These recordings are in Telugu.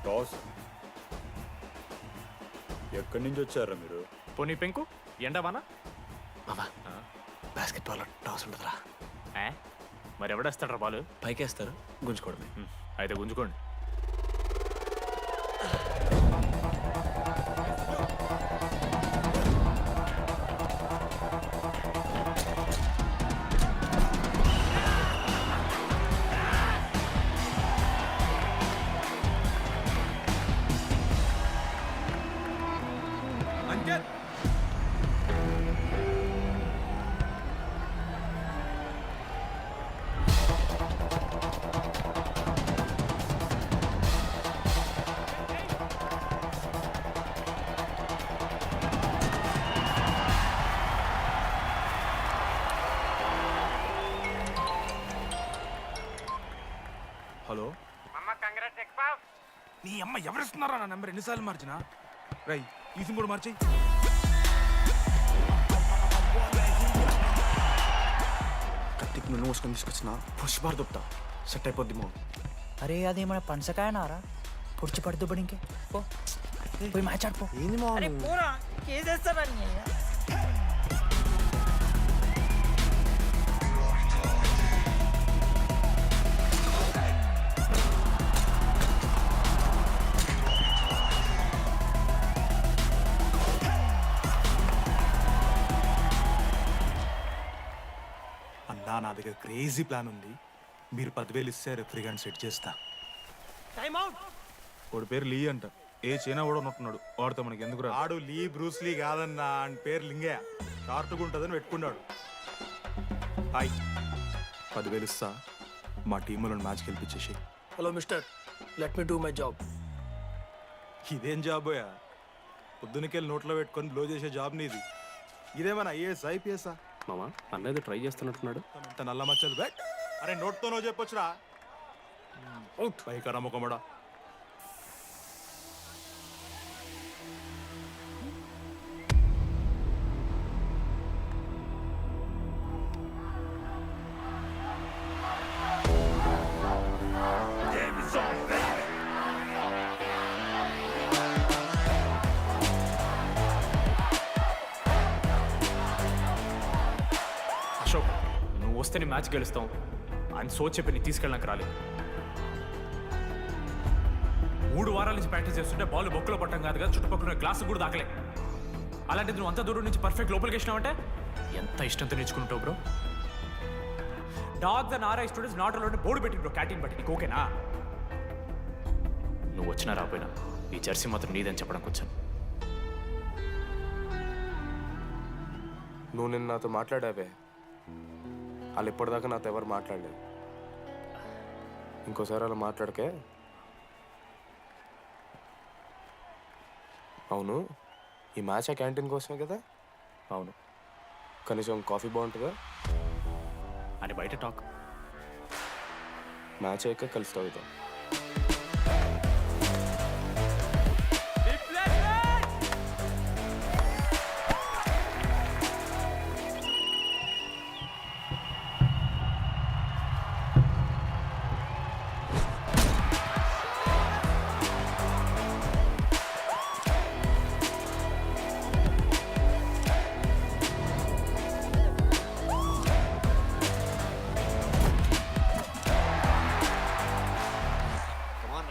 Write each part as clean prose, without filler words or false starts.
టాస్ ఎక్కడి నుంచి వచ్చారా మీరు? పోనీ పెంకు ఎండవానా మావా బాస్కెట్బాల్ టాస్ ఉండదురా. మరి ఎవడేస్తాడ్రా బాలు? పైకేస్తారు, గుంజుకోవడమే. అయితే గుంజుకోండి. హలో నీ అమ్మ ఎవరిస్తున్నారా నా నెంబర్? ఎన్నిసార్లు మార్చినా? రై ఈ సిమ్ కూడా మార్చి. కత్తికి నూనె మూసుకొని తీసుకొచ్చిన పుష్పార్ దుప్తా సెట్ అయిపోద్ది మో. అరే అదేమన్నా పంచకాయ నారా పొడిచి పడుతూ పడి ఇంకే పో పోయి మ్యాచ్ ఆడిపో. ఏంది మా అన్నా, నా దగ్గర క్రేజీ ప్లాన్ ఉంది. మీరు 10,000 ఇస్తే రెఫ్రీ సెట్ చేస్తా. వాడి పేరు లీ అంట. ఏ చైనా కూడా ఉన్నట్టున్నాడు. వాడితో మనకి ఎందుకు రా? ఆడు లీ బ్రూస్ లీ కాదన్నా, అని పేరు లింగే. షార్ట్గా ఉంటుందని పెట్టుకున్నాడు. హాయ్, 10,000 ఇస్తా. మా టీంలో మ్యాచ్ గెలిపించేసి. Hello mister, let me do my job. ఇదేం జాబోయా? పొద్దునకెళ్ళి నోట్లో పెట్టుకొని బ్లో చేసే జాబ్ నీది. ఇదేమన్నా ఐఏఎస్ ఐపీఎస్ఆ? మామా అన్నది ట్రై చేస్తున్నట్టున్నాడు. ఇంత నల్ల మచ్చలు బెట్. అరే నోట్తో నువ్వు చెప్పొచ్చురా. పైకరా ముఖమడా. అశోక్, నువ్వు వస్తే నీ మ్యాచ్ గెలుస్తాం అని సో చెప్పి నీ తీసుకెళ్ళడానికి రాలేదు. 3 వారాల నుంచి ప్రాక్టీస్ చేస్తుంటే బాల్ బొక్కలో పట్టం కాదు కదా, చుట్టుపక్కల గ్లాసు కూడా దాకలే. అలాంటిది నువ్వు అంత దూరం నుంచి పర్ఫెక్ట్ లోపలికి వేసినావంటే ఎంత ఇష్టంతో నేర్చుకుంటావు bro. Dogs and RI students not allowed board పెట్టి బ్రో, క్యాటీన్ బట్టి. నీకు ఓకేనా? నువ్వు వచ్చినా రాపోయినా ఈ జెర్సీ మాత్రం నీదని చెప్పడానికి వచ్చాను. నువ్వు నిన్న నాతో మాట్లాడావే, వాళ్ళు ఇప్పటిదాకా నాతో ఎవరు మాట్లాడలేదు. ఇంకోసారి అలా మాట్లాడకే. అవును, ఈ మ్యాచ్ ఆ క్యాంటీన్ కోసమే కదా? అవును. కనీసం కాఫీ బాగుంటుందా అని బయట టాక్. మ్యాచ్ అయ్యాక కలిసి తాగుతాం.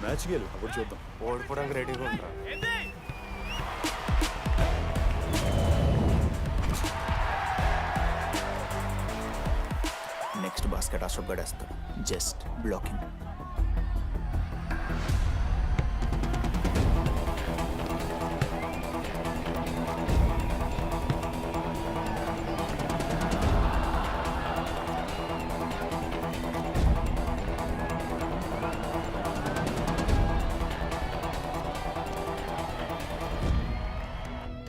మ్యాచ్ గెలు, అప్పుడు చూద్దాం. ఓడిపోవడానికి రెడీగా ఉంటారా? నెక్స్ట్ బాస్కెట్ అశోక్ గడేస్తాడు. Just blocking.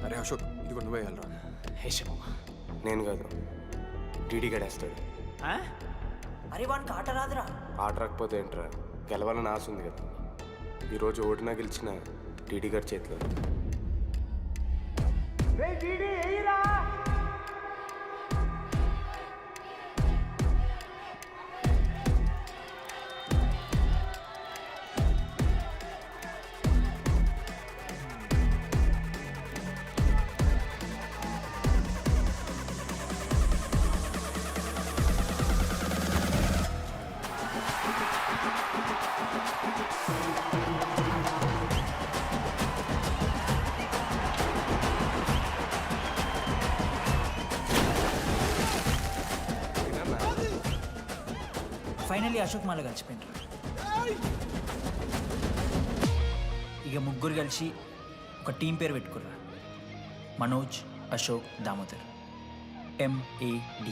అరే అశోక్, ఇది కూడా నువ్వే వెళ్ళరా. హే శివ, నేను కాదు, టీడీ గడేస్తాడు. అరే వానికి ఆట రాదురా. ఆట రాకపోతే ఏంట్రా, గెలవాలని ఆశ ఉంది కదా. ఈరోజు ఓడినా గెలిచిన టీడీ గారి చేతిలో. ఫైనల్లీ అశోక్ మాల కలిసిపోయినారు. ఇక ముగ్గురు కలిసి ఒక టీం పేరు పెట్టుకుర్రా. మనోజ్, అశోక్, దామోదర్. MAD.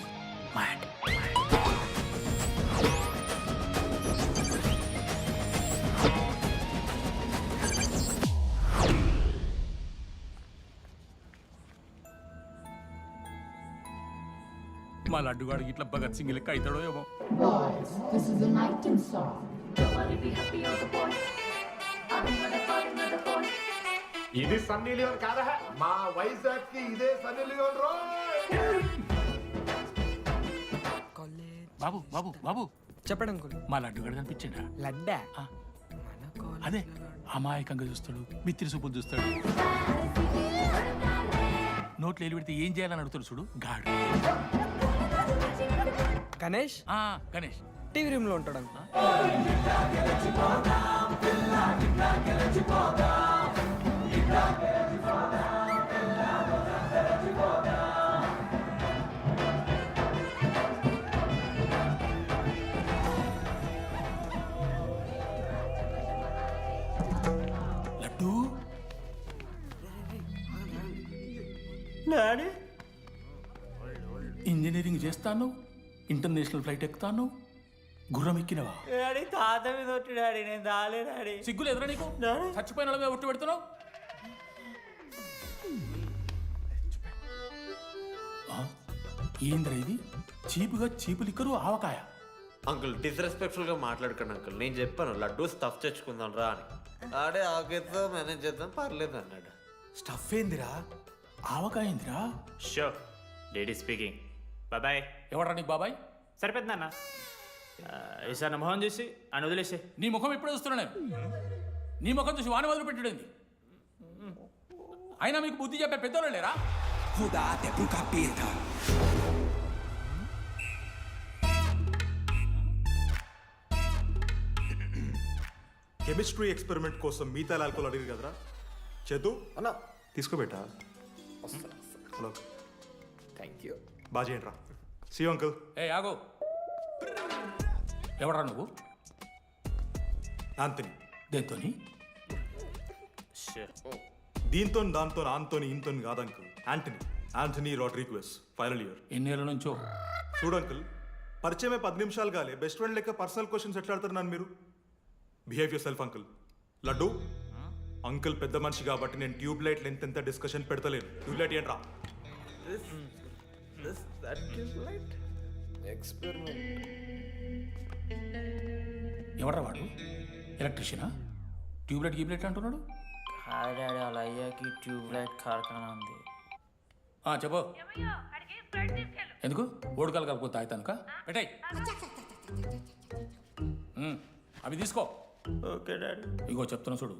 మ్యాడ్. మా లడ్డుగాడికి ఇట్లా భగత్ సింగ్ లెక్క అవుతాడో ఏమో. Boys, this is the night and song. ఇది సన్నీ లియోన్ కాదా మా వైజాగ్ కి ఇదే సన్నీ లియోన్ రో. బాబు బాబు బాబు చెప్పండి అంకుల్. మా లడ్డుగాడు కనిపించిండా? లడ్డా అదే అమాయకంగా చూస్తాడు, మిత్రి సూపులు చూస్తాడు, నోట్లు ఎల్లి పెడితే ఏం చేయాలని అడుగుతాడు చూడు గాడు. గణేష్ గణేష్ టీవీ రూమ్ లో ఉంటాడు అంకుల్. లడ్డు ఇంజనీరింగ్ చేస్తాను, ఇంటర్నేషనల్ ఫ్లైట్ ఎక్కుతాను, గుర్రం ఎక్కినవా? డాడీ తాత మీద ఒట్టు డాడీ, నేను దాలే డాడీ. సిగ్గులు ఎదురా నీకు? చచ్చిపోయిన వాళ్ళ మీద ఒట్టు పెడుతున్నావు. ఏంద్రా ఇది? చీపుగా చీపు లిక్కరు ఆవకాయ. అంకుల్ డిస్రెస్పెక్ట్ఫుల్ గా మాట్లాడకండి అంకుల్. నేను చెప్పాను లడ్డూ స్టఫ్ తెచ్చుకుందాం రా అని. ఆడే ఆకేతో మేనేజ్ చేద్దాం పర్లేదు అన్నాడు. స్టఫ్ ఏందిరా? ఆవకాయ ఏందిరా? Show daddy speaking. బాబాయ్. ఎవరా నీకు బాబాయ్? సరిపోతుంది అన్న. ఈసారి నా మొహం చూసి అని వదిలేసే. నీ ముఖం ఎప్పుడు చూస్తున్నా నేను? నీ ముఖం చూసి వాని వదిలి పెట్టడండి. అయినా మీకు బుద్ధి చెప్పే పెద్దోళ్ళు లేరా? కెమిస్ట్రీ ఎక్స్పెరిమెంట్ కోసం మీథైల్ ఆల్కహాల్ అడిగారు కదరా చేతు అన్న తీసుకోబెట్టా. Hello thank you. బాగా చేయండి రా. See uncle. ఏ ఆగో, ఎవడరా నువ్వు? ఆంథనీ. దేంతోని? దీంతో దాంతో ఆంతోని ఇంతోని కాదు uncle. Antony Rodrigues, final year. ఎన్నేళ్ళ నుంచో? చూడు అంకుల్, పరిచయమే 10 నిమిషాలు కాలే బెస్ట్ ఫ్రెండ్ లెక్క పర్సనల్ క్వశ్చన్స్ ఎట్లా ఆడతారు నన్ను మీరు? Behave yourself uncle. Laddu uncle పెద్ద మనిషి కాబట్టి నేను ట్యూబ్ లైట్ లెంత్ ఎంత డిస్కషన్ పెడతలేను. ట్యూబ్ లైట్ ఏంట్రా? ఎవడరా వాడు? ఎలక్ట్రీషియనా? ట్యూబ్లైట్ గీబ్లైట్ అంటున్నాడు. హాయ్ డాడీ, అలా అయ్యాకి ట్యూబ్ లైట్ కార్ఖానా ఉంది. చెప్పు. ఎందుకు? ఓడికాలు కలుపుకొని తాగుతానుక పెట్టాయి. అవి తీసుకో. Okay daddy. ఇగో చెప్తున్నా చూడు,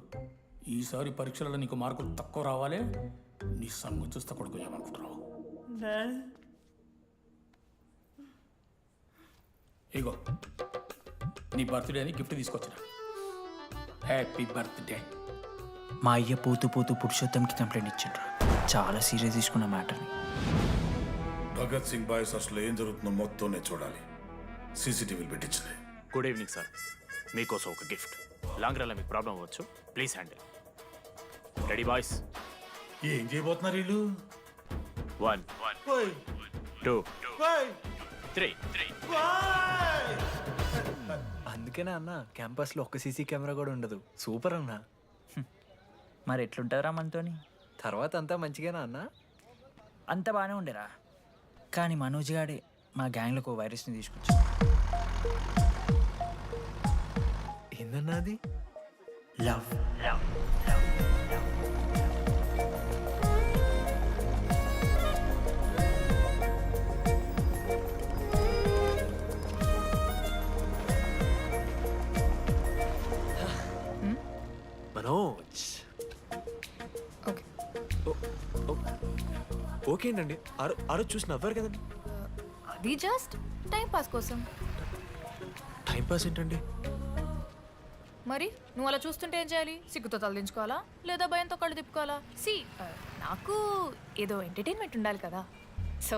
ఈసారి పరీక్షలలో నీకు మార్కులు తక్కువ రావాలి. నీ సంగతి చూస్తే కొడుకు ఏమనుకుంటున్నావు? ఇగో నీ బర్త్డే అని గిఫ్ట్ తీసుకొచ్చిన. Happy birthday. మా అయ్య పోతూ పోతూ పురుషోత్తంకి కంప్లైంట్ ఇచ్చిండ్రు. చాలా సీరియస్ తీసుకున్న మ్యాటర్ని. భగత్ సింగ్ బాయ్స్ అసలు ఏం జరుగుతుందో మొత్తం నేను చూడాలి. సీసీటీవీలు పెట్టించింది. Good evening sir. మీకోసం ఒక గిఫ్ట్. లాంగ్ రన్లో మీకు ప్రాబ్లం అవ్వచ్చు, ప్లీజ్ హ్యాండిల్. Ready boys? ఏం చేయబోతున్నారు వీళ్ళు? 1 2 3. అందుకేనా అన్న క్యాంపస్లో ఒక్క సీసీ కెమెరా కూడా ఉండదు. సూపర్ అన్న. మరి ఎట్లుంటారా మనతోని? తర్వాత అంతా మంచిగానా అన్న? అంత బాగానే ఉండేరా, కానీ మనోజ్ గాడే మా గ్యాంగ్లోకి వైరస్ని తీసుకొచ్చా. ఏందన్నా అది? లవ్. మనోజ్ ఓకే అండి. ఆ రోజు చూసి నవ్వారు కదండి. అది జస్ట్ టైం పాస్ కోసం. టైం పాస్ ఏంటండి? మరి నువ్వు అలా చూస్తుంటే ఏం చేయాలి? సిగ్గుతో తలదించుకోవాలా లేదా భయంతో కళ్ళు తిప్పుకోవాలా? నాకు ఏదో ఎంటర్టైన్మెంట్ ఉండాలి కదా. సో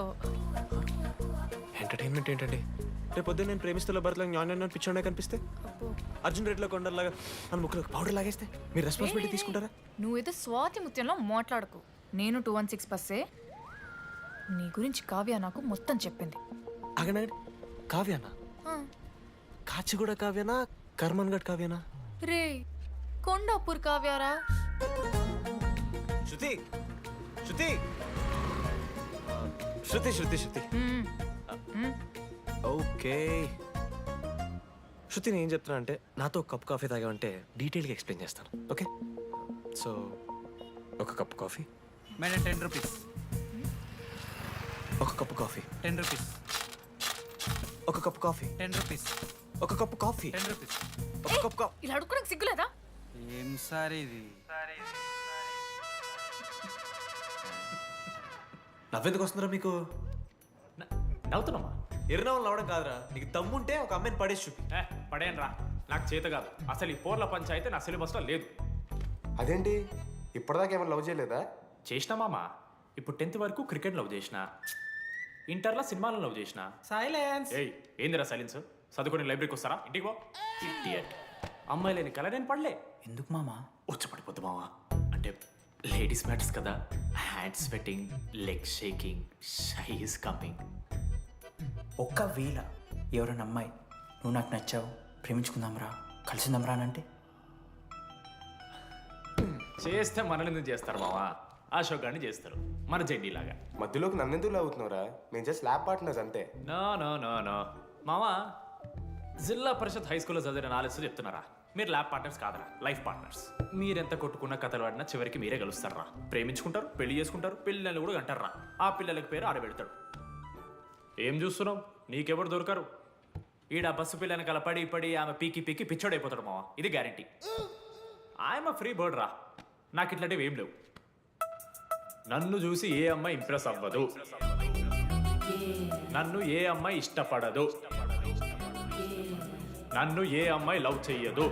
ఎంటర్టైన్మెంట్ ఏంటండి రేపు పొద్దున్న నేను ప్రేమిస్తున్న భర్తలో జ్ఞానం పిచ్చోడే కనిపిస్తే అర్జున్ రెడ్డిలో కొండలాగా మన ముక్కులో పౌడర్ లాగేస్తే మీరు రెస్పాన్సిబిలిటీ తీసుకుంటారా? నువ్వేదో స్వాతి ముత్యంలో మాట్లాడకు. నేను 216 బస్సే. నీ గురించి కావ్య నాకు మొత్తం చెప్పింది. అగనండి కావ్యానా? ఆ, కాచిగూడ కావ్యానా కర్మన్ గడ్ కావ్యానా? రే కొండాపూర్ కావ్యారా. శృతి శృతి శృతి శృతి శృతి ఓకే శృతి నేను ఏం చెప్తున్నా అంటే నాతో ఒక కప్ కాఫీ తాగామంటే డీటెయిల్గా ఎక్స్ప్లెయిన్ చేస్తాను. ఓకే సో ఒక కప్ కాఫీ. Madam 10 rupees. ఒక కప్పు కాఫీ. 10 రూపీస్. ఒక కప్పు కాఫీ. 10 రూపీస్. ఒక కప్పు కాఫీ. 10 రూపీస్. ఒక కప్పు కాఫీ. ఇలా అడుక్కోడానికి సిగ్గులేదా? ఏం సార్ ఇది? నవ్వెందుకు వస్తుందిరా మీకు? నవ్వుతున్నామా? ఎర్రనవ్వులు నవ్వడం కాదురా, నీకు దమ్ముంటే ఒక అమ్మాయిని పడేసి చూపి. పడేయను రా, నాకు చేత కాదు. అసలు ఈ పోర్ల పంచాయితీ నా సిలబస్లో లేదు. అదేంటి ఇప్పటిదాకా ఏమైనా లవ్ చేయలేదా? చేసినా మామా. ఇప్పుడు 10th వరకు క్రికెట్ లవ్ చేసిన, ఇంటర్లో సినిమాలను లవ్ చేసిన. సైలెన్స్. ఏయ్ ఏందిరా సైలెన్స్? చదువుకొని లైబ్రరీకి వస్తారా? ఇంటికి పో. ఇడియట్. అమ్మాయి లేని కల నేను పడలే. ఎందుకు మామా? వచ్చపడిపోద్దు మావా. అంటే లేడీస్ మ్యాటర్స్ కదా. Hand sweating, leg shaking, shy is coming. ఒక్కవేళ ఎవరైనా అమ్మాయి నువ్వు నాకు నచ్చావు, ప్రేమించుకుందాంరా, కలిసిందాంరా అని అంటే చేస్తే మనల్ని ఎందుకు చేస్తారు మావా? అశోక్ గారిని చేస్తారు, మన జెండీలాగా. మధ్యలోకి నన్నెందుకు అవుతున్నావురా? మేము జస్ట్ ల్యాబ్ పార్ట్నర్స్ అంతే. నో నో నో నో మావా, జిల్లా పరిషత్ హై స్కూల్లో చదివిన నాలెడ్జ్ చెప్తున్నారా? మీరు ల్యాబ్ పార్ట్నర్స్ కాదరా, లైఫ్ పార్ట్నర్స్. మీరెంత కొట్టుకున్న కథలు ఆడినా చివరికి మీరే కలుస్తారా. ప్రేమించుకుంటారు, పెళ్లి చేసుకుంటారు, పిల్లలు కూడా అంటారా. ఆ పిల్లలకి పేరు ఆడబెడతాడు. ఏం చూస్తున్నావు? నీకెవరు దొరకరు. ఈడ బస్సు పిల్లని కలపడి పడి ఆమె పీకి పీకి పిచ్చోడైపోతాడు మావా. ఇది గ్యారంటీ. ఆయమ ఫ్రీ బర్డ్ రా. నాకు ఇట్లాంటివి ఏం లేవు. నన్ను చూసి ఏ అమ్మాయి ఇంప్రెస్ అవ్వదు, నన్ను ఏ అమ్మాయి ఇష్టపడదు, నన్ను ఏ అమ్మాయి లవ్ చెయ్యదు.